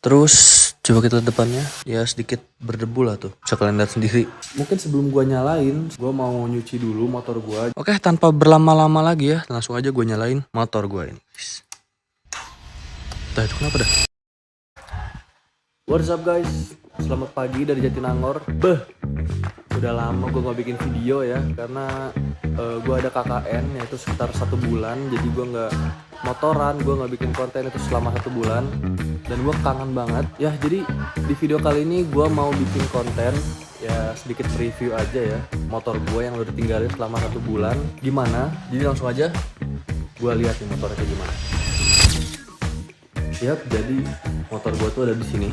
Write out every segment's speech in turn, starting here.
Terus coba kita lihat depannya, ya sedikit berdebu lah tuh. Bisa kalian lihat sendiri. Mungkin sebelum gua nyalain, gua mau nyuci dulu motor gua. Oke, tanpa berlama-lama lagi ya, langsung aja gua nyalain motor gua ini. Dah, itu kenapa dah? What's up guys? Selamat pagi dari Jatinangor. Udah lama gue gak bikin video ya, karena gue ada KKN yaitu sekitar 1 bulan. Jadi gue gak motoran, gue gak bikin konten itu selama 1 bulan. Dan gue kangen banget ya. Jadi di video kali ini gue mau bikin konten ya, sedikit review aja ya motor gue yang udah ditinggalin selama 1 bulan. Gimana? Jadi langsung aja gue lihat nih motornya kayak gimana. Siap, jadi motor gue tuh ada di sini.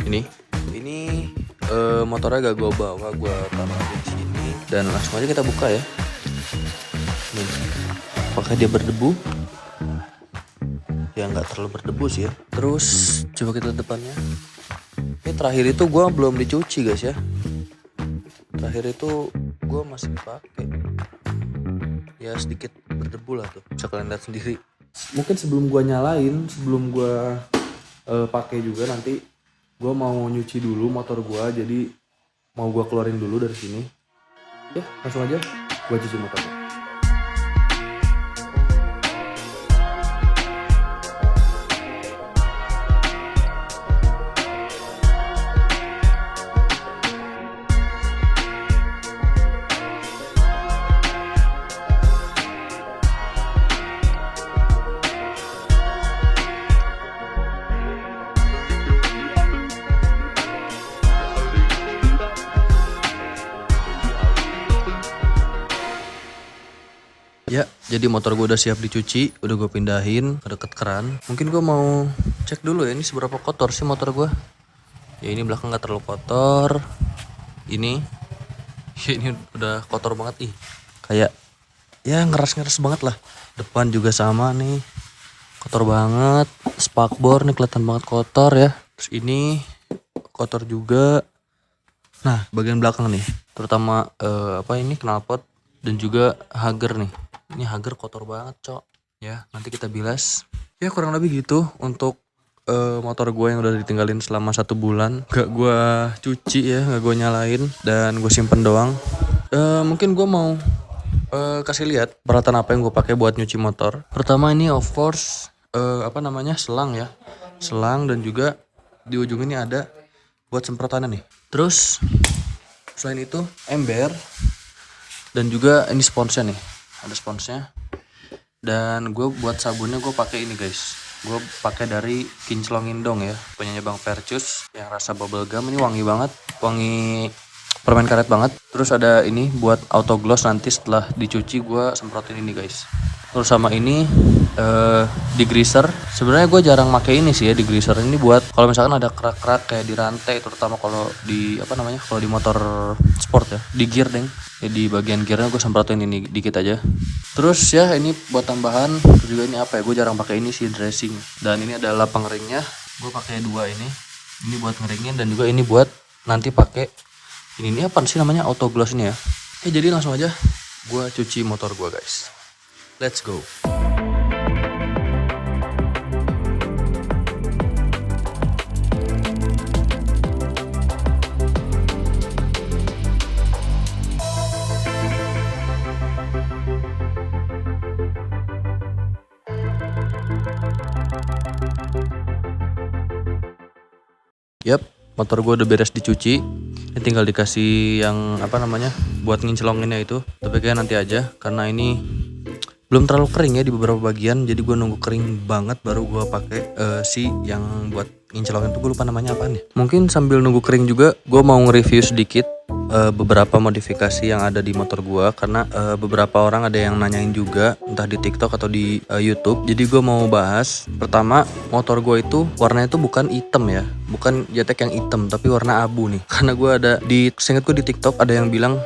Ini motornya gak gue bawa, gue taruh aja di sini dan langsung aja kita buka ya. Nih, apakah dia berdebu? Ya nggak terlalu berdebu sih ya. Terus coba kita lihat depannya. Ini terakhir itu gue belum dicuci guys ya. Terakhir itu gue masih pakai. Ya sedikit berdebu lah tuh. Bisa kalian lihat sendiri. Mungkin sebelum gue nyalain, sebelum gue pakai juga nanti gue mau nyuci dulu motor gue. Jadi mau gue keluarin dulu dari sini. Ya langsung aja gue cuci motornya. Ya, jadi motor gue udah siap dicuci, udah gue pindahin ke deket keran. Mungkin gue mau cek dulu ya, ini seberapa kotor sih motor gue. Ya ini belakang gak terlalu kotor. Ini udah kotor banget ih. Kayak ya ngeras-ngeras banget lah. Depan juga sama nih, kotor banget. Spakbor nih kelihatan banget kotor ya. Terus ini kotor juga. Nah bagian belakang nih, terutama ini knalpot dan juga hager nih. Ini hager kotor banget cok. Ya nanti kita bilas. Ya kurang lebih gitu untuk motor gue yang udah ditinggalin selama 1 bulan. Gak gue cuci ya, gak gue nyalain dan gue simpen doang. Mungkin gue mau kasih lihat peralatan apa yang gue pakai buat nyuci motor. Pertama ini of course selang ya, selang dan juga di ujung ini ada buat semprotannya nih. Terus selain itu ember dan juga ini sponsnya nih, ada sponsnya. Dan gue buat sabunnya gue pakai ini guys, gue pakai dari Kinclong Indong ya, punyanya Bang Percus yang rasa bubble gum. Ini wangi banget, wangi permen karet banget. Terus ada ini buat auto gloss, nanti setelah dicuci gue semprotin ini guys. Terus sama ini degreaser. Sebenarnya gue jarang pakai ini sih ya, degreaser ini buat kalau misalkan ada kerak-kerak kayak di rantai, terutama kalau di kalau di motor sport ya, di gear deng. Ya di bagian gearnya gue semprotin ini dikit aja. Terus ya ini buat tambahan. Terus juga ini apa ya, gue jarang pakai ini sih, dressing. Dan ini adalah pengeringnya, gue pakai 2 ini. Ini buat ngeringin dan juga ini buat nanti pakai ini apa sih namanya, auto gloss ini ya. Jadi langsung aja gue cuci motor gue guys. Let's go. Yap, motor gue udah beres dicuci. Ini tinggal dikasih yang buat ngincelonginnya itu. Tapi kayak nanti aja, karena ini belum terlalu kering ya di beberapa bagian. Jadi gue nunggu kering banget baru gue pakai yang buat ngincelongin tuh, gue lupa namanya apaan ya. Mungkin sambil nunggu kering juga gue mau nge-review sedikit beberapa modifikasi yang ada di motor gue, karena beberapa orang ada yang nanyain juga entah di TikTok atau di YouTube. Jadi gue mau bahas. Pertama, motor gue itu warnanya itu bukan hitam ya, bukan JTEK yang hitam, tapi warna abu nih. Karena gue ada seingat gue di TikTok ada yang bilang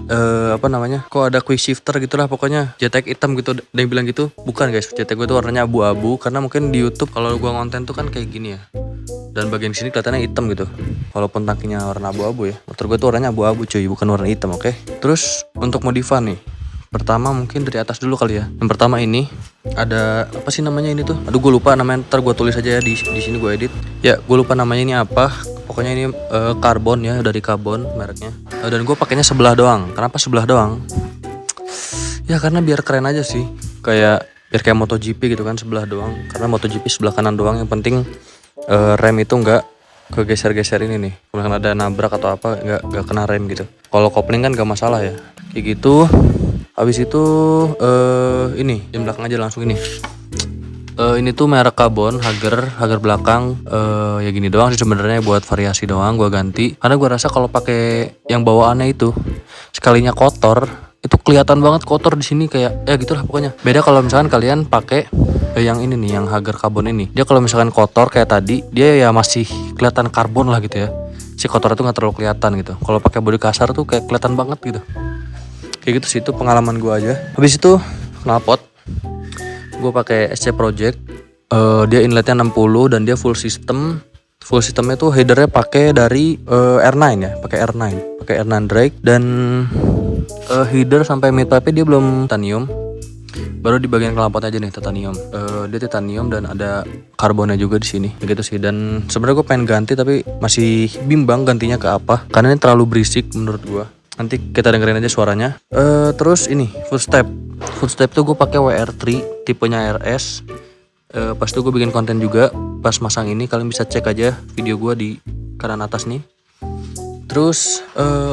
kok ada quick shifter gitulah, pokoknya JTEK hitam gitu. Ada yang bilang gitu. Bukan guys, JTEK gue tuh warnanya abu-abu, karena mungkin di YouTube kalau gue ngonten tuh kan kayak gini ya, dan bagian sini kelihatannya hitam gitu, walaupun tangkinya warna abu-abu ya. Motor gue tuh warnanya abu-abu cuy, bukan warna hitam. Oke. Terus untuk modifan nih, Pertama mungkin dari atas dulu kali ya. Yang pertama ini ada apa sih namanya ini tuh? Aduh gue lupa namanya. Ntar gue tulis aja ya di sini gue edit. Ya gue lupa namanya ini apa. Pokoknya ini karbon ya, dari karbon mereknya. Dan gue pakainya sebelah doang. Kenapa sebelah doang? Ya karena biar keren aja sih. Biar kayak MotoGP gitu kan, sebelah doang. Karena MotoGP sebelah kanan doang. Yang penting rem itu nggak kegeser-geser ini nih. Kalau ada nabrak atau apa nggak kena rem gitu. Kalau kopling kan nggak masalah ya. Kayak gitu. Habis itu ini yang belakang aja langsung ini. Ini tuh merek karbon, Hager belakang. Ya gini doang sih sebenarnya, buat variasi doang gua ganti. Karena gua rasa kalau pakai yang bawaannya itu sekalinya kotor, itu kelihatan banget kotor di sini, kayak ya gitulah pokoknya. Beda kalau misalkan kalian pakai yang ini nih, yang Hager karbon ini. Dia kalau misalkan kotor kayak tadi, dia ya masih kelihatan karbon lah gitu ya. Si kotor itu nggak terlalu kelihatan gitu. Kalau pakai bodi kasar tuh kayak kelihatan banget gitu. Kayak gitu sih, itu pengalaman gue aja. Habis itu knalpot gue pakai SC Project. Dia inletnya 60 dan dia full sistemnya tuh headernya pakai dari R9 ya, pakai R9 drag. Dan header sampai mid pipe dia belum titanium, baru di bagian knalpot aja nih titanium. Dia titanium dan ada karbonnya juga di sini gitu sih. Dan sebenarnya gue pengen ganti tapi masih bimbang gantinya ke apa, karena ini terlalu berisik menurut gue. Nanti kita dengerin aja suaranya. Terus ini footstep tuh gue pakai WR3 tipenya RS. Pas itu gue bikin konten juga pas masang ini, kalian bisa cek aja video gue di kanan atas nih. Terus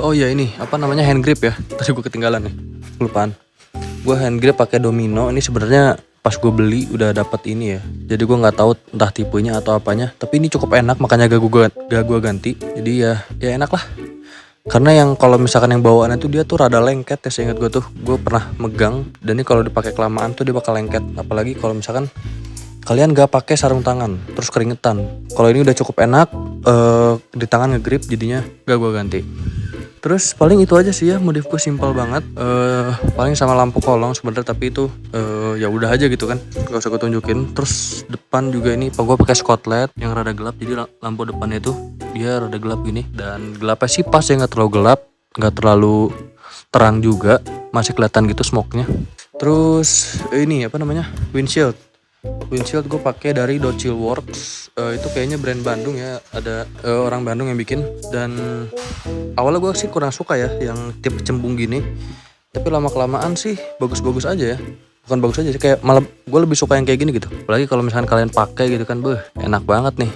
oh ya ini apa namanya, hand grip ya, tadi gue ketinggalan nih, kelupaan. Gue hand grip pakai Domino. Ini sebenarnya pas gue beli udah dapat ini ya, jadi gue nggak tahu entah tipenya atau apanya, tapi ini cukup enak makanya gak gue ganti. Jadi ya enak lah. Karena yang kalau misalkan yang bawaannya tuh dia tuh rada lengket ya, seingat gue tuh. Gue pernah megang dan ini kalau dipakai kelamaan tuh dia bakal lengket. Apalagi kalau misalkan kalian gak pakai sarung tangan terus keringetan. Kalau ini udah cukup enak, di tangan ngegrip, jadinya gak gue ganti. Terus paling itu aja sih ya, modif gue simpel banget. Paling sama lampu kolong sebenarnya, tapi itu ya udah aja gitu kan, gak usah gue tunjukin. Terus depan juga ini gue pakai Scotlet yang rada gelap, jadi lampu depannya itu dia rada gelap gini. Dan gelapnya sih pas ya, nggak terlalu gelap, nggak terlalu terang juga, masih kelihatan gitu smoke-nya. Terus ini apa namanya, windshield gue pakai dari Docil Works. Itu kayaknya brand Bandung ya, ada orang Bandung yang bikin. Dan awalnya gue sih kurang suka ya yang tipe cembung gini, tapi lama kelamaan sih bagus-bagus aja ya. Bukan bagus aja sih, kayak malah gue lebih suka yang kayak gini gitu. Apalagi kalau misalkan kalian pakai gitu kan, enak banget nih.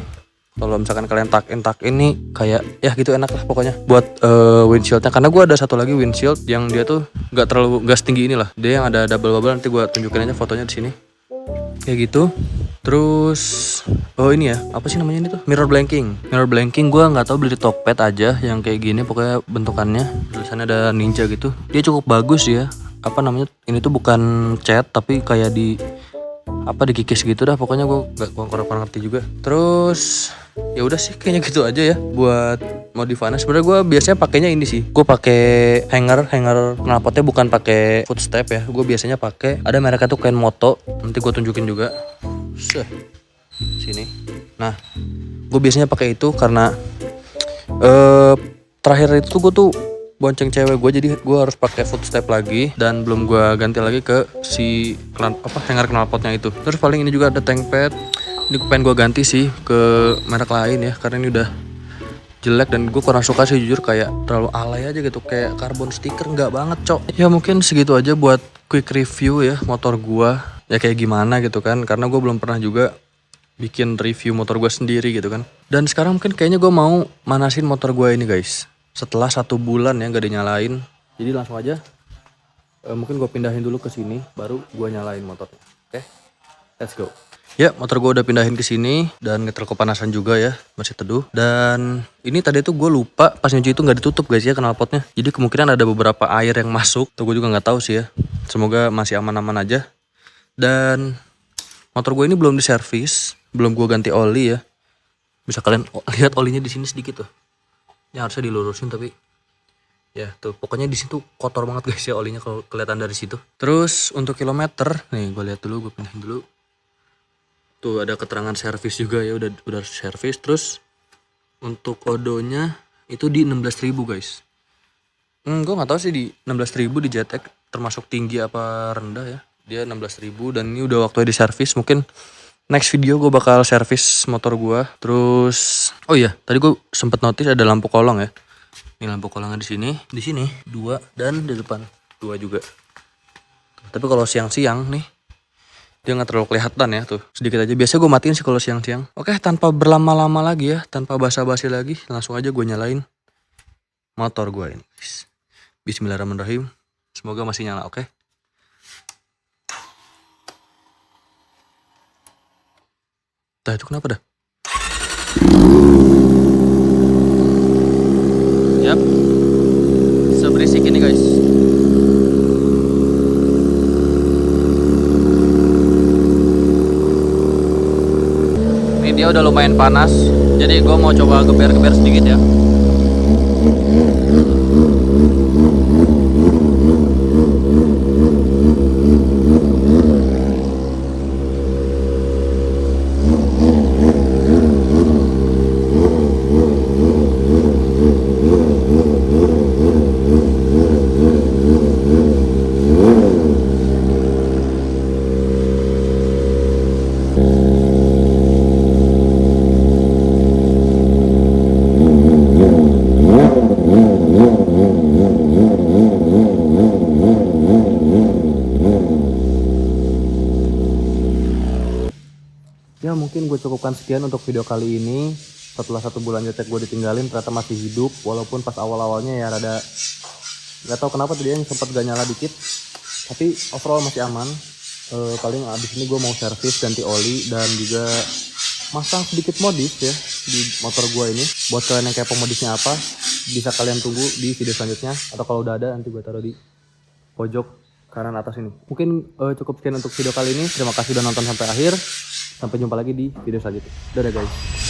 Kalau misalkan kalian tak ini kayak ya gitu, enak lah pokoknya buat windshieldnya. Karena gue ada satu lagi windshield yang dia tuh gak setinggi inilah, dia yang ada double bubble. Nanti gue tunjukin aja fotonya di sini kayak gitu. Terus ini ya apa sih namanya, ini tuh mirror blanking gue nggak tahu, beli di Tokped aja yang kayak gini. Pokoknya bentukannya tulisannya ada ninja gitu, dia cukup bagus ya. Apa namanya, ini tuh bukan cat tapi kayak dikikis gitu dah. Pokoknya gue kurang ngerti juga. Terus ya udah sih kayaknya gitu aja ya buat modifannya. Sebenarnya gue biasanya pakainya ini sih, gue pakai hanger knalpotnya bukan pakai footstep ya. Gue biasanya pakai, ada mereknya tuh Kenmoto, nanti gue tunjukin juga sini. Nah gue biasanya pakai itu karena terakhir itu gue tuh bonceng cewek gue, jadi gue harus pakai footstep lagi dan belum gue ganti lagi ke si hanger knalpotnya itu. Terus paling ini juga ada tank pad. Ini pengen gue ganti sih ke merek lain ya, karena ini udah jelek dan gue kurang suka sih jujur, kayak terlalu alay aja gitu, kayak karbon stiker, nggak banget cok. Ya mungkin segitu aja buat quick review ya motor gue ya kayak gimana gitu kan, karena gue belum pernah juga bikin review motor gue sendiri gitu kan. Dan sekarang mungkin kayaknya gue mau manasin motor gue ini guys, setelah 1 bulan ya gak dinyalain. Jadi langsung aja mungkin gue pindahin dulu ke sini, baru gue nyalain motornya. Oke, let's go. Ya, motor gue udah pindahin ke sini dan ngetel kepanasan juga ya, masih teduh. Dan ini tadi tuh gue lupa pas nyuci itu nggak ditutup guys ya knalpotnya. Jadi kemungkinan ada beberapa air yang masuk. Tuh gue juga nggak tahu sih ya. Semoga masih aman-aman aja. Dan motor gue ini belum diservis, belum gue ganti oli ya. Bisa kalian lihat olinya di sini sedikit tuh. Yang harusnya dilurusin tapi ya tuh pokoknya di situ kotor banget guys ya olinya kalau kelihatan dari situ. Terus untuk kilometer, nih gue lihat dulu, gue pindahin dulu. Tuh ada keterangan servis juga ya, udah servis. Terus untuk odonya itu di 16.000 guys. Gue nggak tahu sih di 16.000 di JTX termasuk tinggi apa rendah ya. Dia 16.000 dan ini udah waktunya di servis. Mungkin next video gue bakal servis motor gue. Terus oh iya, tadi gue sempet notice ada lampu kolong ya. Ini lampu kolongnya di sini 2 dan di depan 2 juga. Tapi kalau siang-siang nih dia nggak terlalu kelihatan ya tuh, sedikit aja. Biasa gue matiin sih kalau siang-siang. Oke, tanpa berlama-lama lagi ya, tanpa basa-basi lagi, langsung aja gue nyalain motor gue ini. Bismillahirrahmanirrahim. Semoga masih nyala, oke? Dah, itu kenapa dah? Yap. Seberisik ini guys. Ini dia udah lumayan panas, jadi gue mau coba geber-geber sedikit ya. Ya mungkin gue cukupkan sekian untuk video kali ini. Setelah 1 bulan jetek gue ditinggalin, ternyata masih hidup. Walaupun pas awal-awalnya ya rada gak tahu kenapa tadi yang sempat gak nyala dikit. Tapi overall masih aman. Paling abis ini gue mau servis, ganti oli, dan juga masang sedikit modif ya di motor gue ini. Buat kalian yang kepo modifnya apa, bisa kalian tunggu di video selanjutnya. Atau kalau udah ada nanti gue taruh di pojok kanan atas ini. Mungkin cukup sekian untuk video kali ini. Terima kasih udah nonton sampai akhir. Sampai jumpa lagi di video selanjutnya. Dadah guys.